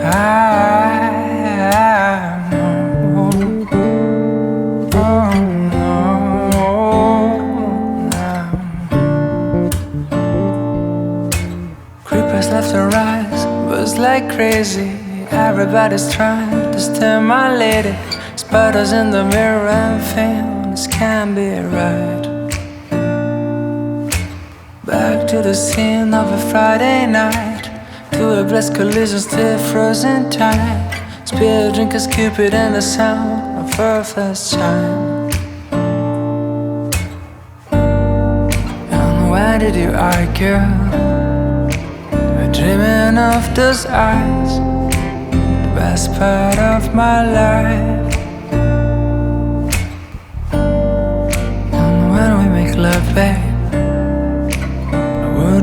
Creepers left and right, buzz like crazy. Everybody's trying to stimulate it. Spiders in the mirror and things can't be right. Back to the scene of a Friday night, to a blessed collision still frozen tight. Spear drinkers, Cupid and the sound of her first chime. And why did you argue? We're dreaming of those eyes, the best part of my life. And when we make love, babe,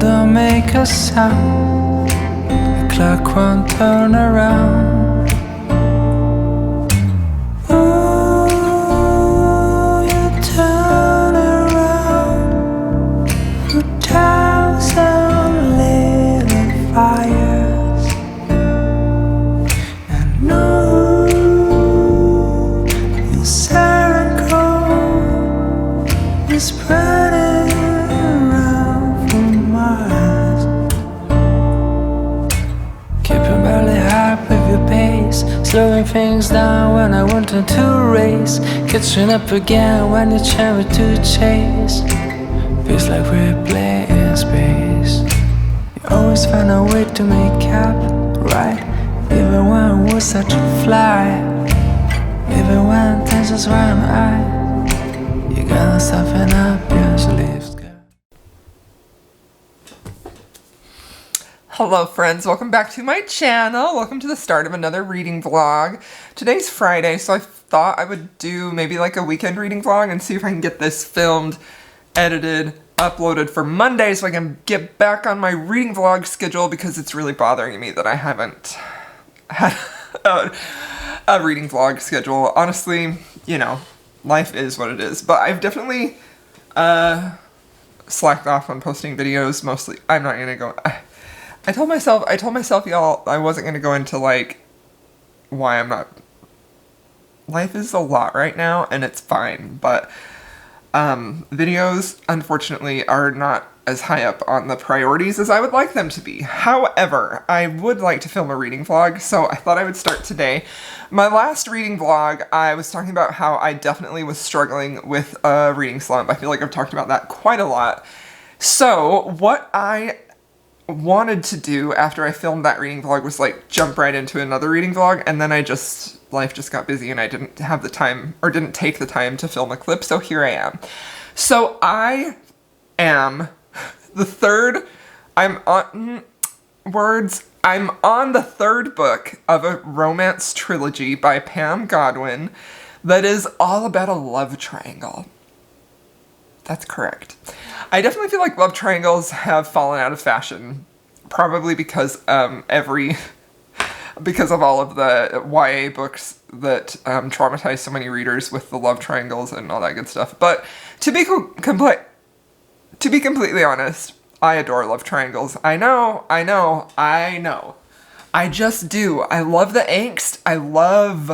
don't make a sound. The clock won't turn around. Ooh, you turn around. 2,000 little fires. And ooh, your siren call is spreading. Slowing things down when I wanted to race. Catching up again when you try to chase. Feels like we're playing space. You always find a way to make up, right? Even when we're such a fly. Even when tensions run high. You gotta soften up your sleeves. Hello friends, welcome back to my channel. Welcome to the start of another reading vlog. Today's Friday, so I thought I would do maybe like a weekend reading vlog and see if I can get this filmed, edited, uploaded for Monday so I can get back on my reading vlog schedule because it's really bothering me that I haven't had a reading vlog schedule. Honestly, you know, life is what it is, but I've definitely slacked off on posting videos mostly. I'm not gonna go... I told myself, y'all, I wasn't going to go into, like, why I'm not... Life is a lot right now, and it's fine, but videos, unfortunately, are not as high up on the priorities as I would like them to be. However, I would like to film a reading vlog, so I thought I would start today. My last reading vlog, I was talking about how I definitely was struggling with a reading slump. I feel like I've talked about that quite a lot. So, what I wanted to do after I filmed that reading vlog was like jump right into another reading vlog, and then life just got busy and I didn't have the time, or didn't take the time to film a clip, so here I am. So I am I'm on the third book of a romance trilogy by Pam Godwin that is all about a love triangle. That's correct. I definitely feel like love triangles have fallen out of fashion, probably because because of all of the YA books that traumatize so many readers with the love triangles and all that good stuff. But to be completely honest, I adore love triangles. I know. I just do. I love the angst. I love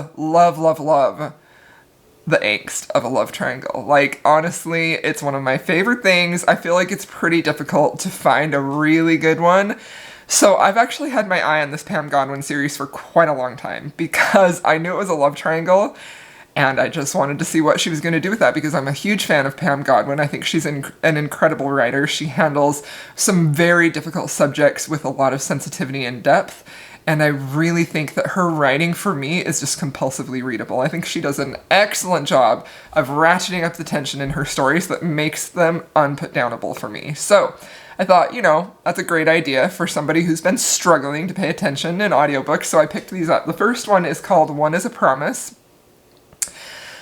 the angst of a love triangle. Like, honestly, it's one of my favorite things. I feel like it's pretty difficult to find a really good one. So I've actually had my eye on this Pam Godwin series for quite a long time because I knew it was a love triangle and I just wanted to see what she was going to do with that because I'm a huge fan of Pam Godwin. I think she's an incredible writer. She handles some very difficult subjects with a lot of sensitivity and depth. And I really think that her writing, for me, is just compulsively readable. I think she does an excellent job of ratcheting up the tension in her stories that makes them unputdownable for me. So I thought, you know, that's a great idea for somebody who's been struggling to pay attention in audiobooks, so I picked these up. The first one is called One is a Promise.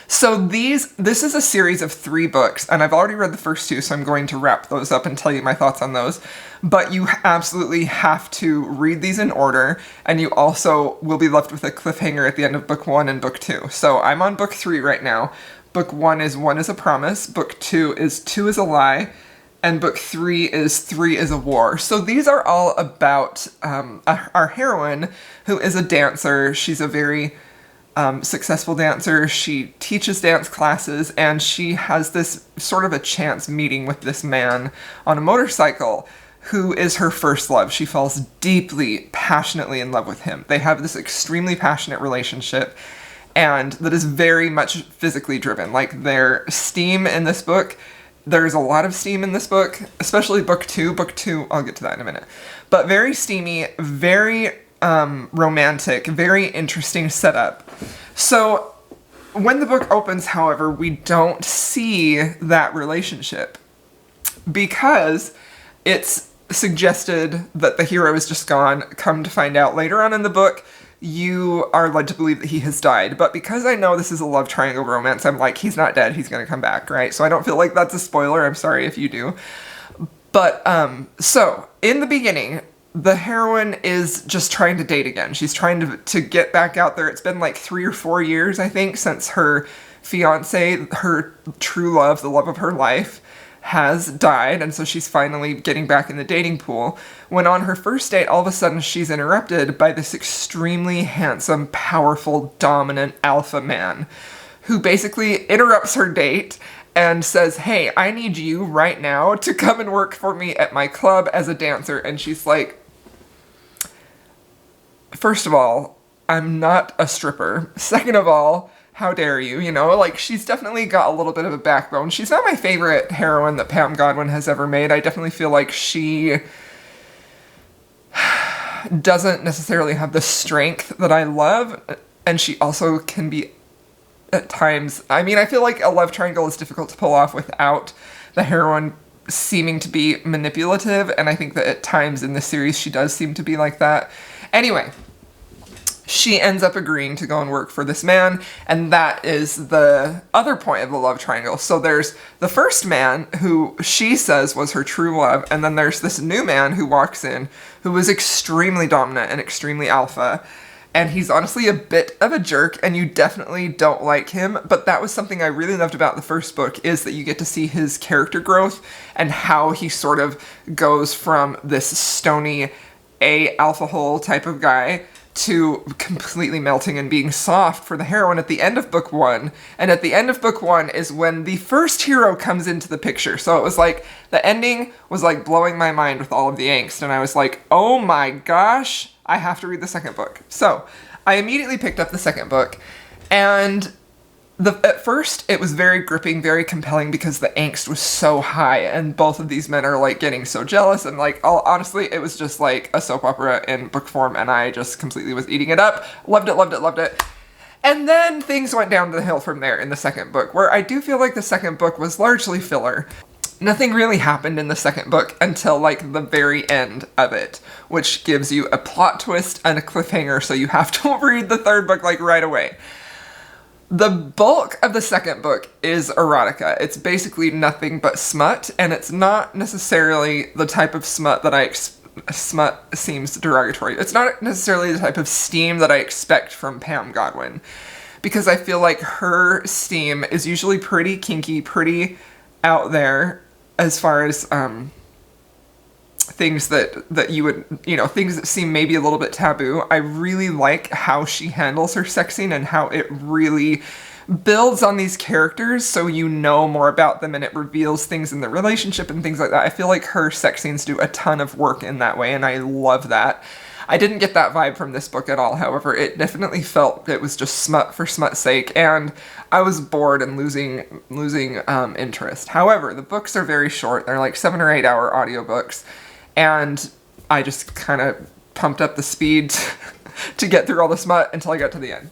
So this is a series of 3 books, and I've already read the first 2, so I'm going to wrap those up and tell you my thoughts on those. But you absolutely have to read these in order, and you also will be left with a cliffhanger at the end of book 1 and book 2. So I'm on book 3 right now. Book 1 is One is a Promise. Book 2 is Two is a Lie. and book 3 is 3 is a War. So these are all about our heroine, who is a dancer. She's a very successful dancer. She teaches dance classes, and she has this sort of a chance meeting with this man on a motorcycle who is her first love. She falls deeply, passionately in love with him. They have this extremely passionate relationship, and that is very much physically driven. Like, their steam in this book, there's a lot of steam in this book, especially book 2. Book 2, I'll get to that in a minute. But very steamy, very romantic, very interesting setup. So when the book opens, however, we don't see that relationship because it's suggested that the hero is just gone. Come to find out later on in the book, you are led to believe that he has died. But because I know this is a love triangle romance, I'm like, he's not dead, he's gonna come back, right? So I don't feel like that's a spoiler. I'm sorry if you do. But, so, in the beginning, the heroine is just trying to date again. She's trying to get back out there. It's been like 3 or 4 years, I think, since her fiancé, her true love, the love of her life, has died, and so she's finally getting back in the dating pool, when on her first date, all of a sudden she's interrupted by this extremely handsome, powerful, dominant alpha man, who basically interrupts her date and says, hey, I need you right now to come and work for me at my club as a dancer. And she's like, first of all, I'm not a stripper. Second of all, how dare you, you know? Like, she's definitely got a little bit of a backbone. She's not my favorite heroine that Pam Godwin has ever made. I definitely feel like she doesn't necessarily have the strength that I love, and she also can be, at times, I mean, I feel like a love triangle is difficult to pull off without the heroine seeming to be manipulative, and I think that at times in this series she does seem to be like that. Anyway, she ends up agreeing to go and work for this man, and that is the other point of the love triangle. So there's the first man who she says was her true love, and then there's this new man who walks in who is extremely dominant and extremely alpha, and he's honestly a bit of a jerk, and you definitely don't like him, but that was something I really loved about the first book, is that you get to see his character growth and how he sort of goes from this stony alpha hole type of guy to completely melting and being soft for the heroine at the end of book 1. And at the end of book 1 is when the first hero comes into the picture. So it was like, the ending was like blowing my mind with all of the angst, and I was like, oh my gosh, I have to read the second book. So I immediately picked up the second book, and at first it was very gripping, very compelling, because the angst was so high, and both of these men are like getting so jealous, and like, honestly, it was just like a soap opera in book form, and I just completely was eating it up. Loved it, loved it, loved it. And then things went down the hill from there in the second book, where I do feel like the second book was largely filler. Nothing really happened in the second book until like the very end of it, which gives you a plot twist and a cliffhanger, so you have to read the third book like right away. The bulk of the second book is erotica. It's basically nothing but smut, and it's not necessarily the type of smut that smut seems derogatory. It's not necessarily the type of steam that I expect from Pam Godwin, because I feel like her steam is usually pretty kinky, pretty out there as far as things that you would, you know, things that seem maybe a little bit taboo. I really like how she handles her sex scene and how it really builds on these characters so you know more about them, and it reveals things in the relationship and things like that. I feel like her sex scenes do a ton of work in that way, and I love that. I didn't get that vibe from this book at all, however. It definitely felt it was just smut for smut's sake, and I was bored and losing interest. However, the books are very short. They're like 7 or 8 hour audiobooks, and I just kind of pumped up the speed to get through all the smut until I got to the end.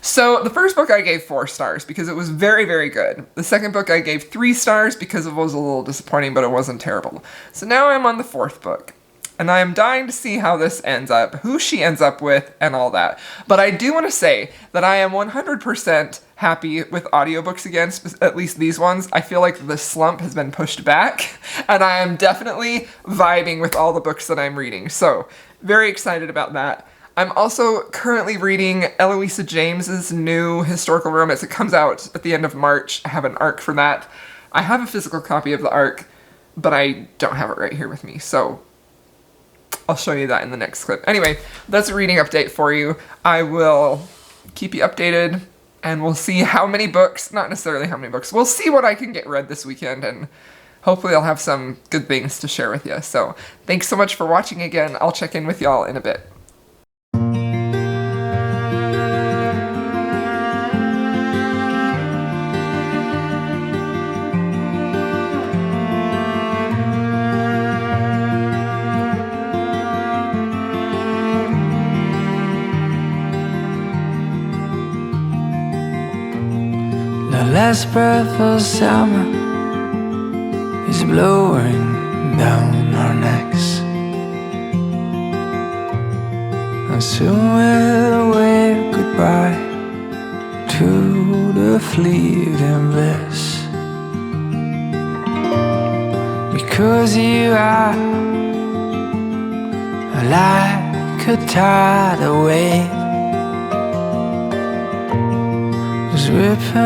So the first book I gave 4 stars because it was very, very good. The second book I gave 3 stars because it was a little disappointing, but it wasn't terrible. So now I'm on the 4th book, and I am dying to see how this ends up, who she ends up with, and all that. But I do want to say that I am 100% happy with audiobooks again, at least these ones. I feel like the slump has been pushed back, and I am definitely vibing with all the books that I'm reading. So, very excited about that. I'm also currently reading Eloisa James's new historical romance. It comes out at the end of March. I have an ARC for that. I have a physical copy of the ARC. but I don't have it right here with me, so I'll show you that in the next clip. Anyway, that's a reading update for you. I will keep you updated, and we'll see how many books, not necessarily how many books, we'll see what I can get read this weekend, and hopefully I'll have some good things to share with you. So thanks so much for watching again. I'll check in with y'all in a bit. The last breath of summer is blowing down our necks, and soon we'll wave goodbye to the fleeting bliss. Because you are like a tidal wave, ripping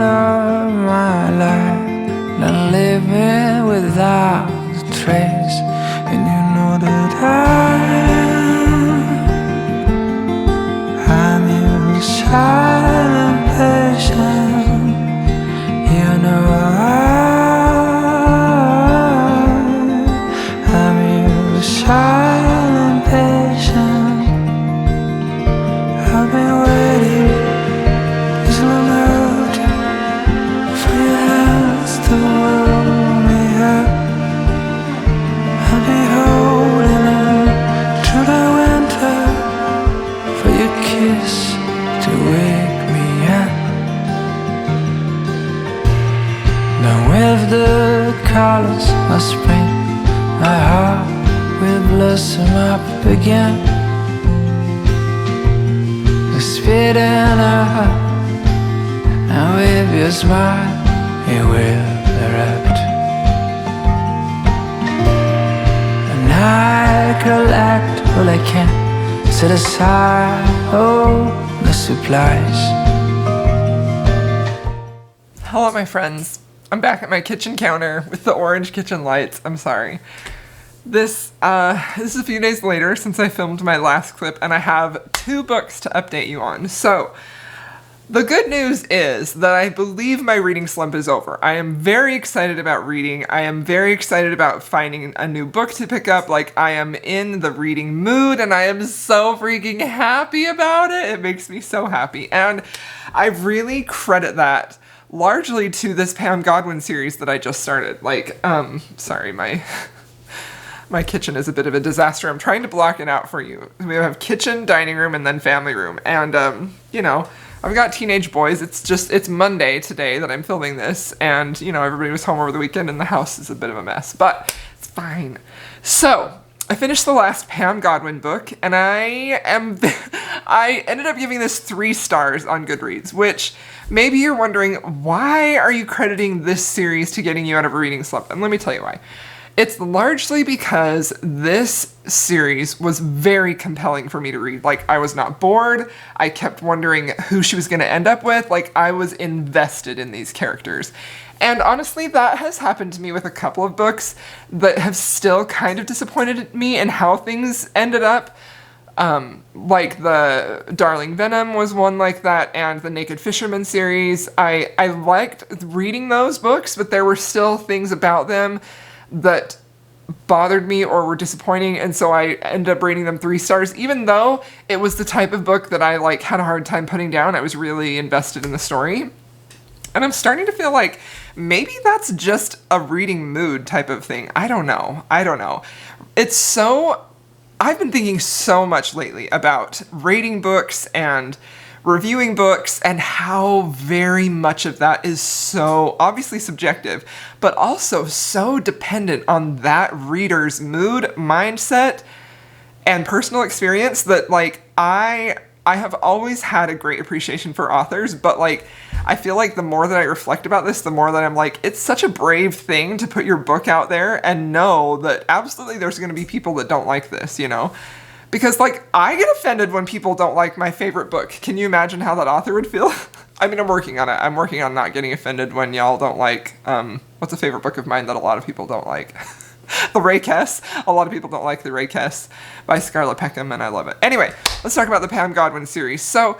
up my life, not living without a trace. And you know that I'm your silent patient. You know I'm your silent patient. I've been waiting to hold me up. I'll be holding on through the winter for your kiss to wake me up. Now with the colors of spring, my heart will blossom up again. The speed in her heart, and with your smile it will erupt. And I collect all I can, set aside all the supplies. Hello, my friends. I'm back at my kitchen counter with the orange kitchen lights. I'm sorry. This is a few days later since I filmed my last clip, and I have 2 books to update you on. So the good news is that I believe my reading slump is over. I am very excited about reading. I am very excited about finding a new book to pick up. Like, I am in the reading mood, and I am so freaking happy about it. It makes me so happy. And I really credit that largely to this Pam Godwin series that I just started. Like, sorry, my kitchen is a bit of a disaster. I'm trying to block it out for you. We have kitchen, dining room, and then family room. And, you know, I've got teenage boys. It's Monday today that I'm filming this, and, you know, everybody was home over the weekend and the house is a bit of a mess, but it's fine. So, I finished the last Pam Godwin book, and I ended up giving this 3 stars on Goodreads, which maybe you're wondering, why are you crediting this series to getting you out of a reading slump? And let me tell you why. It's largely because this series was very compelling for me to read. Like, I was not bored. I kept wondering who she was going to end up with. Like, I was invested in these characters. And honestly, that has happened to me with a couple of books that have still kind of disappointed me in how things ended up. Like the Darling Venom was one like that, and the Naked Fisherman series. I liked reading those books, but there were still things about them that bothered me or were disappointing, and so I ended up rating them 3 stars, even though it was the type of book that I like had a hard time putting down. I was really invested in the story. And I'm starting to feel like maybe that's just a reading mood type of thing. I don't know. I've been thinking so much lately about rating books and reviewing books, and how very much of that is so obviously subjective, but also so dependent on that reader's mood, mindset, and personal experience that, like, I have always had a great appreciation for authors, but, like, I feel like the more that I reflect about this, the more that I'm like, it's such a brave thing to put your book out there and know that absolutely there's going to be people that don't like this, you know? Because, like, I get offended when people don't like my favorite book. Can you imagine how that author would feel? I mean, I'm working on it. I'm working on not getting offended when y'all don't like, what's a favorite book of mine that a lot of people don't like? The Rakess. A lot of people don't like The Rakess by Scarlett Peckham, and I love it. Anyway, let's talk about the Pam Godwin series. So,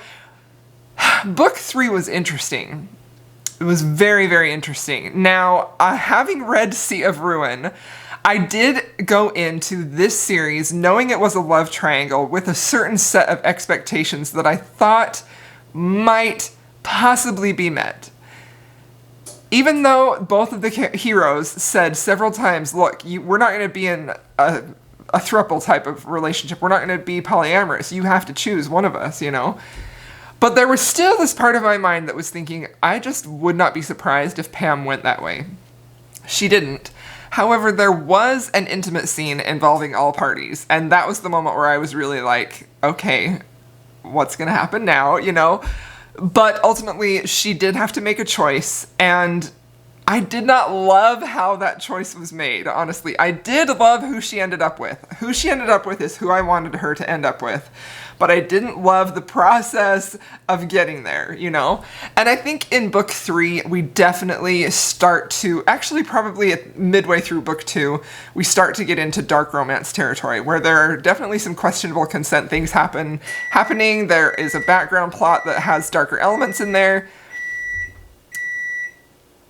book 3 was interesting. It was very, very interesting. Now, having read Sea of Ruin, I did go into this series knowing it was a love triangle with a certain set of expectations that I thought might possibly be met. Even though both of the heroes said several times, look, we're not going to be in a throuple type of relationship. We're not going to be polyamorous. You have to choose one of us, you know? But there was still this part of my mind that was thinking, I just would not be surprised if Pam went that way. She didn't. However, there was an intimate scene involving all parties, and that was the moment where I was really like, okay, what's going to happen now, you know? But ultimately, she did have to make a choice, and I did not love how that choice was made, honestly. I did love who she ended up with. Who she ended up with is who I wanted her to end up with. But I didn't love the process of getting there, you know? And I think in book 3, we definitely start to, actually probably midway through book 2, we start to get into dark romance territory, where there are definitely some questionable consent things happening. There is a background plot that has darker elements in there.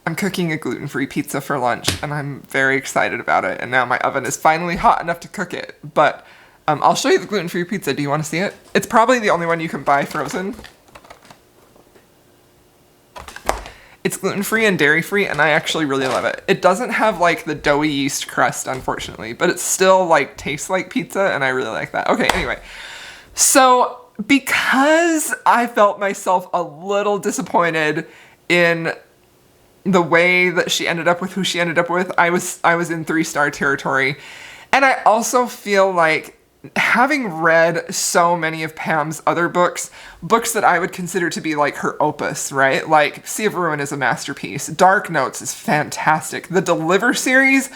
I'm cooking a gluten-free pizza for lunch, and I'm very excited about it. And now my oven is finally hot enough to cook it. But I'll show you the gluten-free pizza. Do you want to see it? It's probably the only one you can buy frozen. It's gluten-free and dairy-free, and I actually really love it. It doesn't have, like, the doughy yeast crust, unfortunately, but it still, like, tastes like pizza, and I really like that. Okay, anyway. So, because I felt myself a little disappointed in the way that she ended up with who she ended up with, I was in 3-star territory. And I also feel like, having read so many of Pam's other books that I would consider to be like her opus, right? Like, Sea of Ruin is a masterpiece. Dark Notes is fantastic. The Deliver series,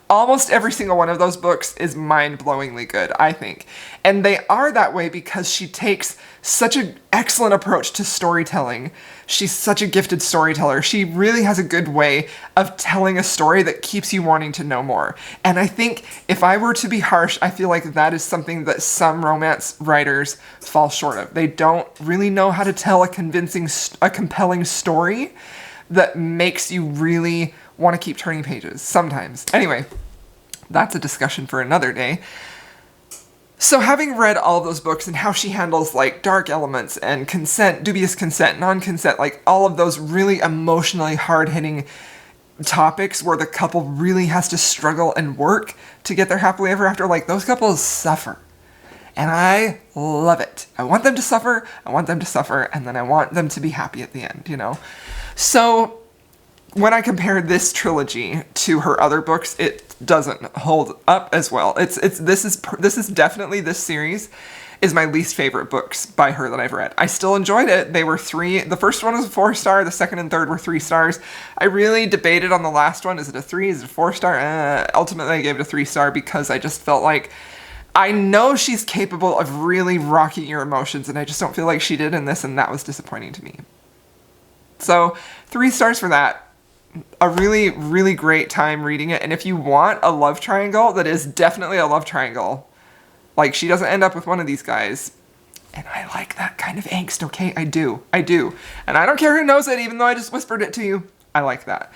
almost every single one of those books is mind-blowingly good, I think. And they are that way because she takes such an excellent approach to storytelling. She's such a gifted storyteller. She really has a good way of telling a story that keeps you wanting to know more. And I think if I were to be harsh, I feel like that is something that some romance writers fall short of. They don't really know how to tell a compelling story that makes you really want to keep turning pages sometimes. Anyway, that's a discussion for another day. So having read all of those books and how she handles like dark elements and consent, dubious consent, non-consent, like all of those really emotionally hard-hitting topics where the couple really has to struggle and work to get their happily ever after, like those couples suffer. And I love it. I want them to suffer, and then I want them to be happy at the end, you know? So when I compare this trilogy to her other books, it doesn't hold up as well. This is definitely, this series is my least favorite books by her that I've read. I still enjoyed it. They were 3. The first one was a 4-star. The second and third were 3 stars. I really debated on the last one. Is it a 3? Is it a 4-star? Ultimately, I gave it a 3-star because I just felt like I know she's capable of really rocking your emotions, and I just don't feel like she did in this, and that was disappointing to me. So 3 stars for that. A really, really great time reading it. And if you want a love triangle that is definitely a love triangle, like she doesn't end up with one of these guys, and I like that kind of angst, okay? I do. And I don't care who knows it, even though I just whispered it to you. I like that.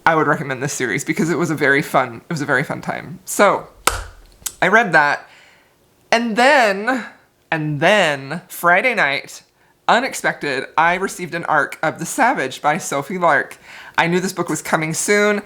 I would recommend this series because it was a very fun time. So I read that, and then Friday night, unexpected, I received an ARC of The Savage by Sophie Lark. I knew this book was coming soon.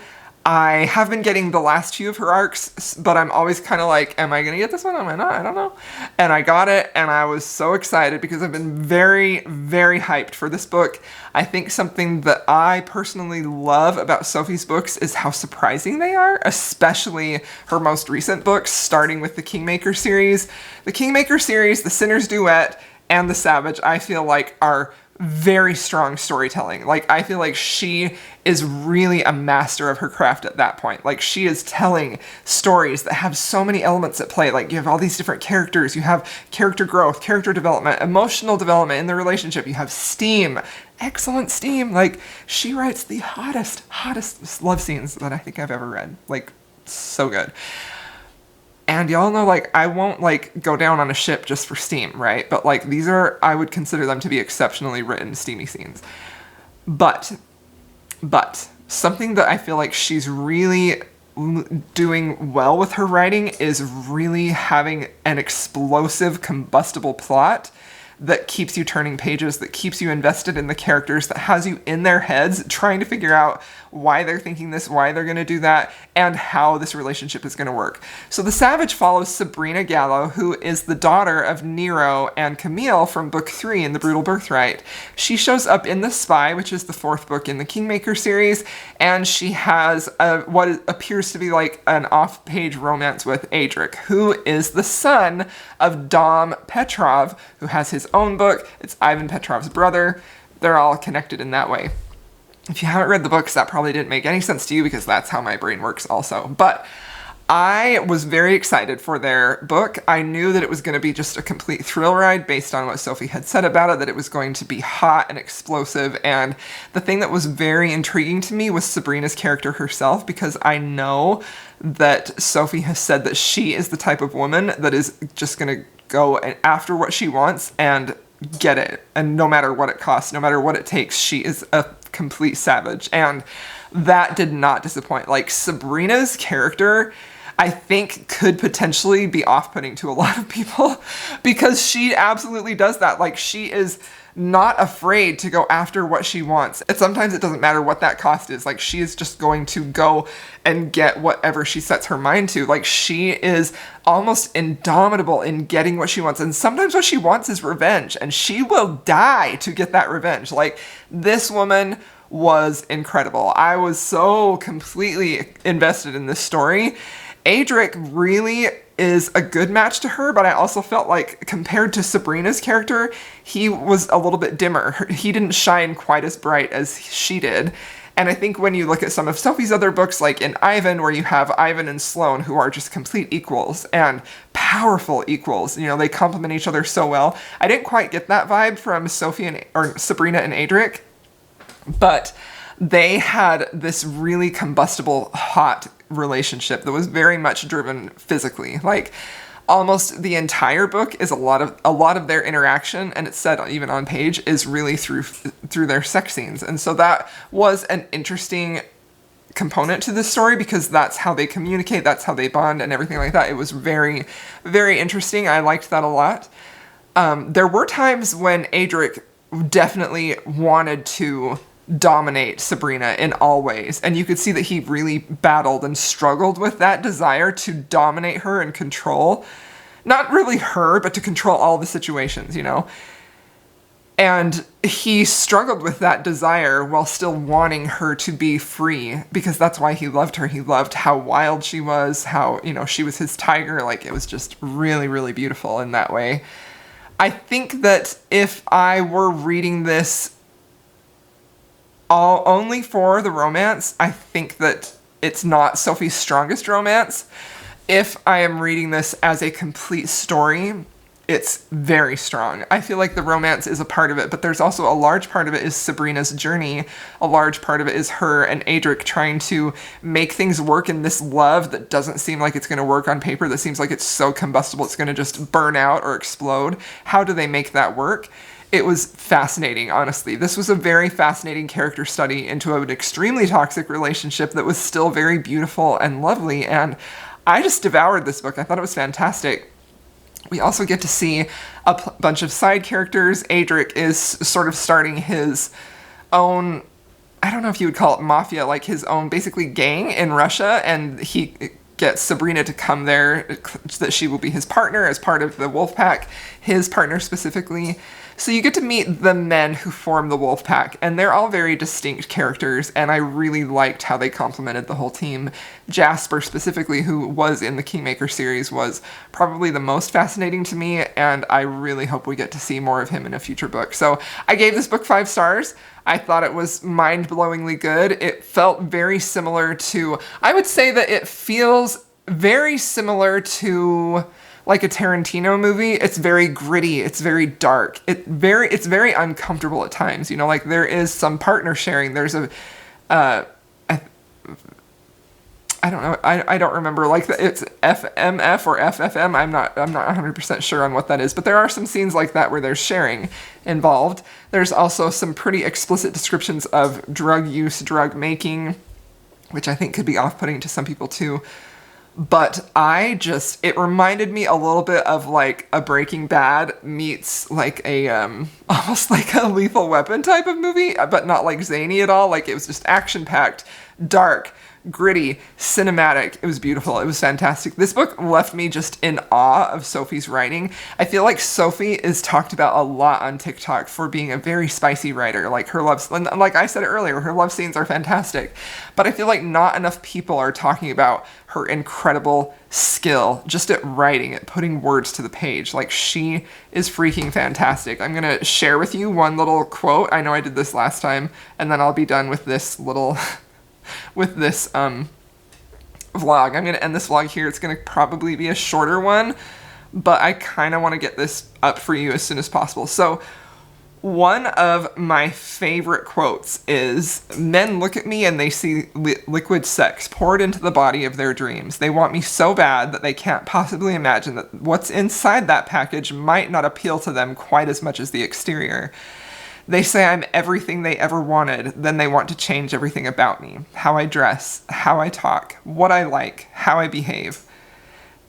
I have been getting the last few of her arcs, but I'm always kind of like, am I going to get this one? Am I not? I don't know. And I got it, and I was so excited because I've been very, very hyped for this book. I think something that I personally love about Sophie's books is how surprising they are, especially her most recent books, starting with the Kingmaker series. The Kingmaker series, The Sinner's Duet, and The Savage, I feel like are very strong storytelling. Like, I feel like she is really a master of her craft at that point. Like, she is telling stories that have so many elements at play. Like, you have all these different characters, you have character growth, character development, emotional development in the relationship, you have steam, excellent steam. Like, she writes the hottest love scenes that I think I've ever read. Like, so good. And y'all know, like, I won't, like, go down on a ship just for steam, right? But, like, these are, I would consider them to be exceptionally written, steamy scenes. But, something that I feel like she's really doing well with her writing is really having an explosive, combustible plot that keeps you turning pages, that keeps you invested in the characters, that has you in their heads trying to figure out why they're thinking this, why they're going to do that, and how this relationship is going to work. So The Savage follows Sabrina Gallo, who is the daughter of Nero and Camille from book 3 in The Brutal Birthright. She shows up in The Spy, which is the 4th book in the Kingmaker series, and she has what appears to be like an off-page romance with Adric, who is the son of Dom Petrov, who has his own book. It's Ivan Petrov's brother. They're all connected in that way. If you haven't read the books, that probably didn't make any sense to you because that's how my brain works also. But I was very excited for their book. I knew that it was going to be just a complete thrill ride based on what Sophie had said about it, that it was going to be hot and explosive. And the thing that was very intriguing to me was Sabrina's character herself, because I know that Sophie has said that she is the type of woman that is just going to go after what she wants and get it. And no matter what it costs, no matter what it takes, she is a complete savage. And that did not disappoint. Like, Sabrina's character, I think, could potentially be off-putting to a lot of people because she absolutely does that. Like, she is not afraid to go after what she wants. And sometimes it doesn't matter what that cost is. Like, she is just going to go and get whatever she sets her mind to. Like, she is almost indomitable in getting what she wants. And sometimes what she wants is revenge, and she will die to get that revenge. Like, this woman was incredible. I was so completely invested in this story. Adric really is a good match to her, but I also felt like compared to Sabrina's character, he was a little bit dimmer. He didn't shine quite as bright as she did. And I think when you look at some of Sophie's other books, like in Ivan, where you have Ivan and Sloane, who are just complete equals and powerful equals, you know, they complement each other so well. I didn't quite get that vibe from Sabrina and Adric, but they had this really combustible, hot relationship that was very much driven physically. Like, almost the entire book is a lot of their interaction, and it's said even on page, is really through their sex scenes. And so that was an interesting component to this story because that's how they communicate, that's how they bond and everything like that. It was very, very interesting. I liked that a lot. There were times when Adric definitely wanted to dominate Sabrina in all ways, and you could see that he really battled and struggled with that desire to dominate her and control, not really her, but to control all the situations, you know? And he struggled with that desire while still wanting her to be free, because that's why he loved her. He loved how wild she was, how, you know, she was his tiger. Like, it was just really, really beautiful in that way. I think that if I were reading this only for the romance, I think that it's not Sophie's strongest romance. If I am reading this as a complete story, it's very strong. I feel like the romance is a part of it, but there's also a large part of it is Sabrina's journey. A large part of it is her and Adric trying to make things work in this love that doesn't seem like it's going to work on paper, that seems like it's so combustible it's going to just burn out or explode. How do they make that work? It was fascinating, honestly. This was a very fascinating character study into an extremely toxic relationship that was still very beautiful and lovely, and I just devoured this book. I thought it was fantastic. We also get to see a bunch of side characters. Adric is sort of starting his own, I don't know if you would call it mafia, like his own basically gang in Russia, and he gets Sabrina to come there, that she will be his partner as part of the wolf pack, his partner specifically. So you get to meet the men who form the wolf pack, and they're all very distinct characters, and I really liked how they complemented the whole team. Jasper specifically, who was in the Kingmaker series, was probably the most fascinating to me, and I really hope we get to see more of him in a future book. So I gave this book 5 stars. I thought it was mind-blowingly good. It felt very similar to, I would say that it feels very similar to like a Tarantino movie. It's very gritty, it's very dark, it's very uncomfortable at times, you know, like there is some partner sharing, there's a I don't know, I don't remember, like it's FMF or FFM, I'm not 100% sure on what that is, but there are some scenes like that where there's sharing involved. There's also some pretty explicit descriptions of drug use, drug making, which I think could be off-putting to some people too. But it reminded me a little bit of like a Breaking Bad meets like a, almost like a Lethal Weapon type of movie, but not like zany at all. Like it was just action-packed, dark, gritty, cinematic. It was beautiful. It was fantastic. This book left me just in awe of Sophie's writing. I feel like Sophie is talked about a lot on TikTok for being a very spicy writer. Like like I said earlier, her love scenes are fantastic. But I feel like not enough people are talking about her incredible skill just at writing, at putting words to the page. Like, she is freaking fantastic. I'm gonna share with you one little quote. I know I did this last time, and then I'll be done with this little with this vlog. I'm gonna end this vlog here. It's gonna probably be a shorter one, but I kind of want to get this up for you as soon as possible. So one of my favorite quotes is, "Men look at me and they see liquid sex poured into the body of their dreams. They want me so bad that they can't possibly imagine that what's inside that package might not appeal to them quite as much as the exterior. They say I'm everything they ever wanted, then they want to change everything about me. How I dress, how I talk, what I like, how I behave.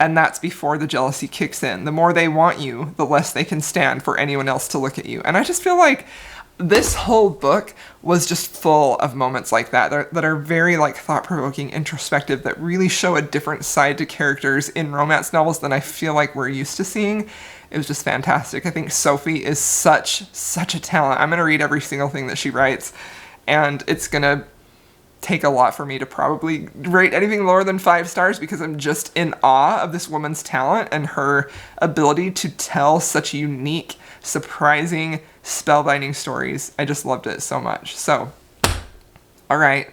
And that's before the jealousy kicks in. The more they want you, the less they can stand for anyone else to look at you." And I just feel like this whole book was just full of moments like that that are very like thought-provoking, introspective, that really show a different side to characters in romance novels than I feel like we're used to seeing. It was just fantastic. I think Sophie is such a talent. I'm going to read every single thing that she writes, and it's going to take a lot for me to probably rate anything lower than 5 stars, because I'm just in awe of this woman's talent and her ability to tell such unique, surprising, spellbinding stories. I just loved it so much. So, all right.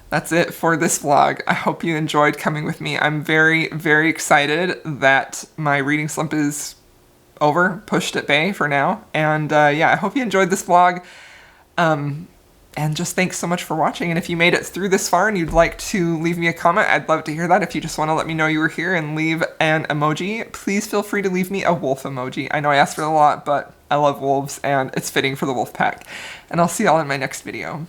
That's it for this vlog. I hope you enjoyed coming with me. I'm very, very excited that my reading slump is over, pushed at bay for now. And yeah, I hope you enjoyed this vlog. And just thanks so much for watching. And if you made it through this far and you'd like to leave me a comment, I'd love to hear that. If you just want to let me know you were here and leave an emoji, please feel free to leave me a wolf emoji. I know I asked for it a lot, but I love wolves and it's fitting for the wolf pack. And I'll see y'all in my next video.